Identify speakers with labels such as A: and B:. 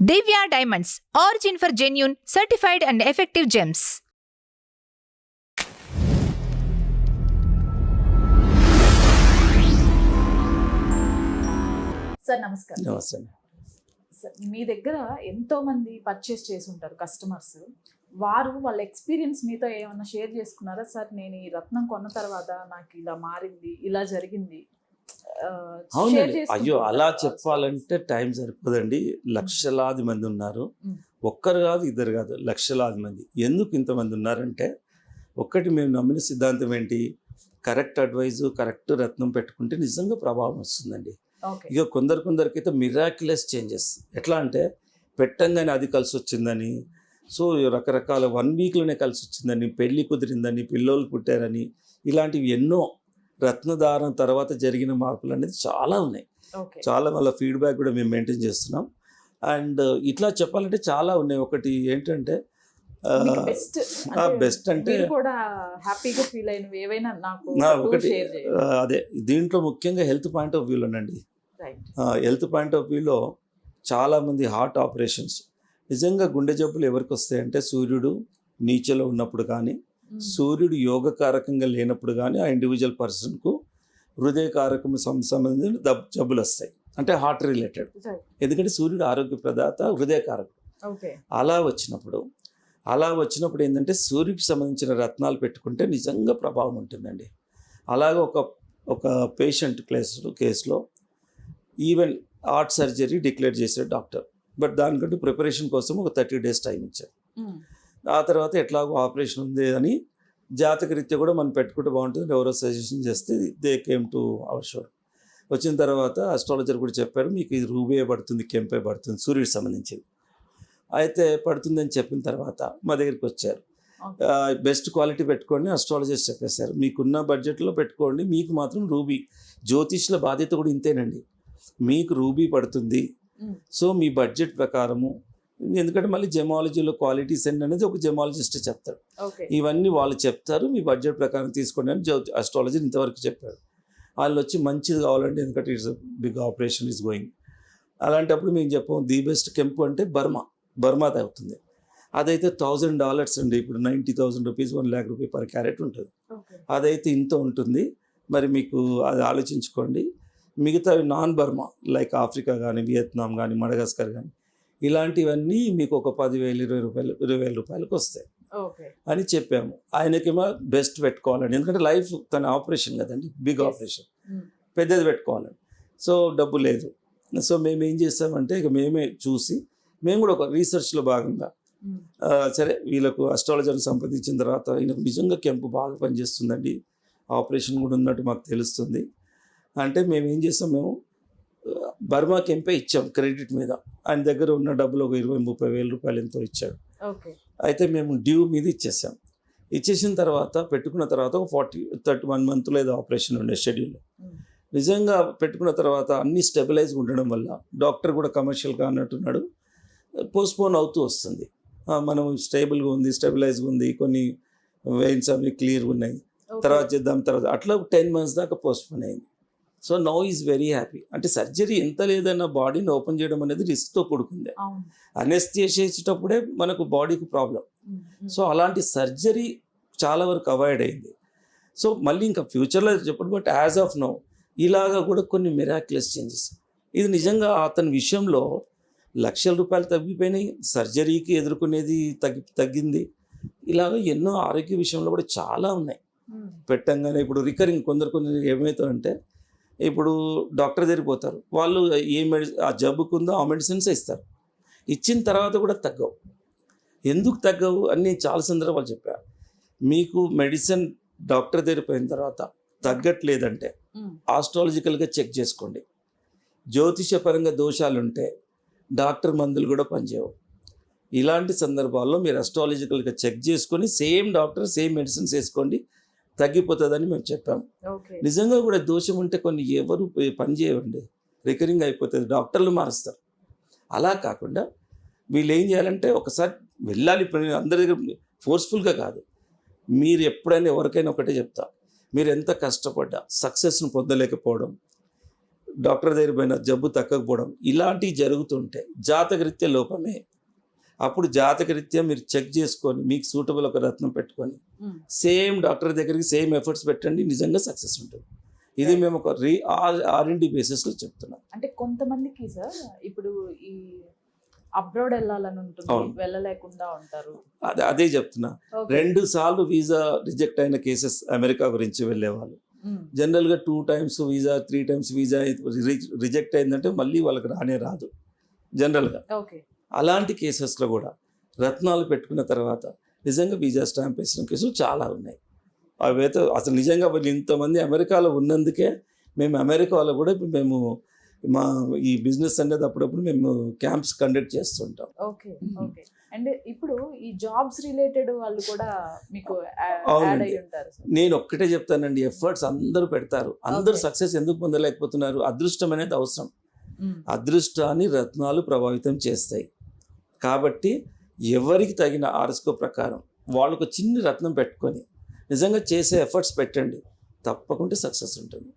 A: Divya Diamonds, origin for genuine, certified and effective gems.
B: Sir నమస్కారం.
C: నమస్తే.
B: Sir మీ దగ్గర ఎంతో మంది పర్చేస్ చేసి ఉంటారు కస్టమర్స్. వారు వాళ్ళ ఎక్స్పీరియన్స్ మీతో ఏమన్నా షేర్ చేసుకున్నారా? సార్ నేను ఈ రత్నం కొన్న తర్వాత నాకు ఇలా మారింది, ఇలా జరిగింది.
C: అవునండి. అయ్యో అలా చెప్పాలంటే టైం సరిపోదండి. లక్షలాది మంది ఉన్నారు. ఒక్కరు కాదు, ఇద్దరు కాదు, లక్షలాది మంది. ఎందుకు ఇంతమంది ఉన్నారంటే, ఒక్కటి మేము నమ్మిన సిద్ధాంతం ఏంటి, కరెక్ట్ అడ్వైజ్, కరెక్ట్ రత్నం పెట్టుకుంటే నిజంగా ప్రభావం వస్తుందండి. ఇక కొందరికైతే మిరాక్యులస్ చేంజెస్. ఎట్లా అంటే పెట్టంగానే అది కలిసి వచ్చిందని, సో రకరకాల 1 వీక్లోనే కలిసి వచ్చిందని, పెళ్ళి కుదిరిందని, పిల్లోళ్ళు పుట్టారని, ఇలాంటివి ఎన్నో రత్నదానం తర్వాత జరిగిన మార్పులు అనేది చాలా ఉన్నాయి. చాలా వాళ్ళ ఫీడ్బ్యాక్ కూడా మేము మెయింటైన్ చేస్తున్నాం. అండ్ ఇట్లా చెప్పాలంటే చాలా ఉన్నాయి. ఒకటి ఏంటంటే బెస్ట్ అంటే ఒకటి అదే, దీంట్లో ముఖ్యంగా హెల్త్ పాయింట్ ఆఫ్ వ్యూలోనండి. హెల్త్ పాయింట్ ఆఫ్ వ్యూలో చాలామంది హార్ట్ ఆపరేషన్స్, నిజంగా గుండె జబ్బులు ఎవరికి వస్తాయంటే సూర్యుడు నీచలో ఉన్నప్పుడు కానీ, సూర్యుడు యోగకారకంగా లేనప్పుడు కానీ ఆ ఇండివిజువల్ పర్సన్కు హృదయకారకం సంబంధించిన జబ్బులు వస్తాయి. అంటే హార్ట్ రిలేటెడ్. ఎందుకంటే సూర్యుడు ఆరోగ్య ప్రదాత, హృదయకారకం. అలా వచ్చినప్పుడు ఏంటంటే సూర్యుడికి సంబంధించిన రత్నాలు పెట్టుకుంటే నిజంగా ప్రభావం ఉంటుందండి. అలాగే ఒక పేషెంట్ కేసులో ఈవెన్ హార్ట్ సర్జరీ డిక్లేర్ చేశారు డాక్టర్. బట్ దానికంటే ప్రిపరేషన్ కోసం ఒక 30 days టైం ఇచ్చారు. ఆ తర్వాత ఎట్లాగో ఆపరేషన్ ఉంది అని జాతకరీత్యా కూడా మనం పెట్టుకుంటే బాగుంటుంది, ఎవరో సజెషన్ చేస్తే they came to our show. వచ్చిన తర్వాత అస్ట్రాలజర్ కూడా చెప్పారు, మీకు ఇది రూబే పడుతుంది, కెంపే పడుతుంది, సూర్యుడికి సంబంధించింది. అయితే పడుతుందని చెప్పిన తర్వాత మా దగ్గరికి వచ్చారు. బెస్ట్ క్వాలిటీ పెట్టుకోండి అస్ట్రాలజర్స్ చెప్పేశారు, మీకున్న బడ్జెట్లో పెట్టుకోండి, మీకు మాత్రం రూబీ. జ్యోతిష్ల బాధ్యత కూడా ఇంతేనండి, మీకు రూబీ పడుతుంది. సో మీ బడ్జెట్ ప్రకారము, ఎందుకంటే మళ్ళీ జెమాలజీలో క్వాలిటీస్ అనేది ఒక జెమాలజిస్ట్ చెప్తాడు. ఇవన్నీ వాళ్ళు చెప్తారు, మీ బడ్జెట్ ప్రకారం తీసుకోండి అని అస్ట్రాలజీ ఇంతవరకు చెప్పారు. వాళ్ళు వచ్చి మంచిది కావాలంటే, ఎందుకంటే it's big operation is going. అలాంటప్పుడు మేము చెప్పాము ది బెస్ట్ కెంపు అంటే బర్మాది అవుతుంది. అదైతే $1000 అండి. ఇప్పుడు 90,000 rupees, 1 lakh rupee per carat ఉంటుంది. అదైతే ఇంత ఉంటుంది. మరి మీకు అది ఆలోచించుకోండి. మిగతావి నాన్ బర్మా లైక్ ఆఫ్రికా కానీ, వియత్నాం కానీ, మడగాస్కర్ కానీ, ఇలాంటివన్నీ మీకు ఒక 10,000, 20,000 రూపాయలకు వస్తాయి అని చెప్పాము. ఆయనకేమో బెస్ట్ పెట్టుకోవాలండి, ఎందుకంటే లైఫ్ తన ఆపరేషన్ కదండి, బిగ్ ఆపరేషన్, పెద్దది పెట్టుకోవాలండి. సో డబ్బు లేదు. సో మేము ఏం చేస్తామంటే, ఇక మేమే చూసి మేము కూడా ఒక రీసెర్చ్లో భాగంగా సరే వీళ్ళకు అస్ట్రాలజర్ని సంప్రదించిన తర్వాత ఈయనకు నిజంగా కెంపు బాగా పనిచేస్తుందండి, ఆపరేషన్ కూడా ఉన్నట్టు మాకు తెలుస్తుంది అంటే మేము ఏం చేస్తాం, మేము బర్మా కెంపే ఇచ్చాం క్రెడిట్ మీద. ఆయన దగ్గర ఉన్న డబ్బులు ఒక 20-30 వేల రూపాయలు ఎంతో ఇచ్చాడు. అయితే మేము డ్యూ మీద ఇచ్చేసాం. ఇచ్చేసిన తర్వాత పెట్టుకున్న తర్వాత ఒక 31 months ఏదో ఆపరేషన్ ఉండే షెడ్యూల్. నిజంగా పెట్టుకున్న తర్వాత అన్నీ స్టెబిలైజ్గా ఉండడం వల్ల డాక్టర్ కూడా కమర్షియల్గా అన్నట్టున్నాడు, పోస్ట్పోన్ అవుతూ వస్తుంది. మనం స్టేబుల్గా ఉంది, స్టెబిలైజ్గా ఉంది, కొన్ని వెయిన్స్ అవి క్లియర్గా ఉన్నాయి, తర్వాత చేద్దాం, తర్వాత అట్లా 10 months దాకా పోస్ట్పోన్ అయింది. So now is very happy. అంటే సర్జరీ ఎంత లేదన్నా బాడీని ఓపెన్ చేయడం అనేది రిస్క్తో కూడుకుంది. అనెస్థిషియా చేసేటప్పుడే మనకు బాడీకి ప్రాబ్లం. సో అలాంటి సర్జరీ చాలా వరకు అవాయిడ్ అయింది. సో మళ్ళీ ఇంకా ఫ్యూచర్లో చెప్పండి, బట్ యాజ్ ఆఫ్ నౌ ఇలాగా కూడా కొన్ని మిరాక్యులస్ చేంజెస్. ఇది నిజంగా అతని విషయంలో లక్షల రూపాయలు తగ్గిపోయినాయి, సర్జరీకి ఎదుర్కొనేది తగ్గింది. ఇలాగ ఎన్నో ఆరోగ్య విషయంలో కూడా చాలా ఉన్నాయి. పెట్టంగానే ఇప్పుడు రికరింగ్ కొందరు ఏమవుతాయంటే, ఇప్పుడు డాక్టర్ దగ్గరికి పోతారు, వాళ్ళు ఆ జబ్బుకుందో ఆ మెడిసిన్స్ ఇస్తారు, ఇచ్చిన తర్వాత కూడా తగ్గవు. ఎందుకు తగ్గవు అని చాలా సందర్భాలు చెప్పారు. మీకు మెడిసిన్ డాక్టర్ దగ్గర పోయిన తర్వాత తగ్గట్లేదంటే ఆస్ట్రాలజికల్గా చెక్ చేసుకోండి. జ్యోతిషపరంగా దోషాలు ఉంటే డాక్టర్ మందులు కూడా పనిచేయవు. ఇలాంటి సందర్భాల్లో మీరు అస్ట్రాలజికల్గా చెక్ చేసుకొని సేమ్ డాక్టర్ సేమ్ మెడిసిన్స్ వేసుకోండి, తగ్గిపోతుందని మేము చెప్పాము. నిజంగా కూడా దోషం ఉంటే కొన్ని ఎవరు పని చేయవండి, రికరింగ్ అయిపోతుంది, డాక్టర్లు మారుస్తారు. అలా కాకుండా వీళ్ళు ఏం చేయాలంటే ఒకసారి వెళ్ళాలి. ఇప్పుడు అందరి దగ్గర ఫోర్స్ఫుల్గా కాదు, మీరు ఎప్పుడైనా ఎవరికైనా ఒకటే చెప్తా, మీరు ఎంత కష్టపడ్డా సక్సెస్ను పొందలేకపోవడం, డాక్టర్ దగ్గర పోయిన జబ్బు తగ్గకపోవడం ఇలాంటివి జరుగుతుంటే జాతకరీత్యా లోపమే. అప్పుడు జాతకరీత్యా మీరు చెక్ చేసుకొని మీకు సూటబుల్ ఒక రత్నం పెట్టుకొని సేమ్ డాక్టర్ దగ్గరికి సేమ్ ఎఫర్ట్స్ పెట్టండి, నిజంగా సక్సెస్ ఉంటుంది. ఇది మేము ఒక R&D బేసిస్లో చెప్తున్నాం.
B: అంటే కొంతమందికి సార్ ఇప్పుడు ఈ అబ్రాడ్ వెళ్ళాలని ఉంటుంది,
C: అవును.
B: వెళ్ళలేకుండా ఉంటారు.
C: అదే చెప్తున్నా.
B: Okay.
C: 2 సార్లు వీసా రిజెక్ట్ అయిన కేసెస్ అమెరికా గురించి వెళ్ళేవాళ్ళు. జనరల్గా 2 times visa 3 times visa reject అయిందంటే మళ్ళీ వాళ్ళకి రానే రాదు జనరల్గా.
B: ఓకే.
C: అలాంటి కేసెస్లో కూడా రత్నాలు పెట్టుకున్న తర్వాత నిజంగా వీసా స్టాంప్ వేసిన కేసులు చాలా ఉన్నాయి. అవైతే అసలు నిజంగా వాళ్ళు ఇంతమంది అమెరికాలో ఉన్నందుకే మేము అమెరికాలో కూడా ఇప్పుడు మేము మా ఈ బిజినెస్ అనేది అప్పుడప్పుడు మేము క్యాంప్స్ కండక్ట్ చేస్తుంటాం.
B: ఓకే. ఓకే. అండ్ ఇప్పుడు ఈ జాబ్స్ రిలేటెడ్ వాళ్ళు కూడా మీకు యాడ్
C: అవునండి.
B: అయి ఉంటారు సార్.
C: నేను ఒక్కటే చెప్తానండి, ఎఫర్ట్స్ అందరూ పెడతారు, అందరూ
B: Okay.
C: సక్సెస్ ఎందుకు పొందలేకపోతున్నారు? అదృష్టం అనేది అవసరం. అదృష్టాన్ని రత్నాలు ప్రభావితం చేస్తాయి. కాబట్టి ఎవరికి తగిన ఆర్ఎస్కో ప్రకారం వాళ్ళకు చిన్న రత్నం పెట్టుకొని నిజంగా చేసే ఎఫర్ట్స్ పెట్టండి, తప్పకుండా సక్సెస్ ఉంటుంది.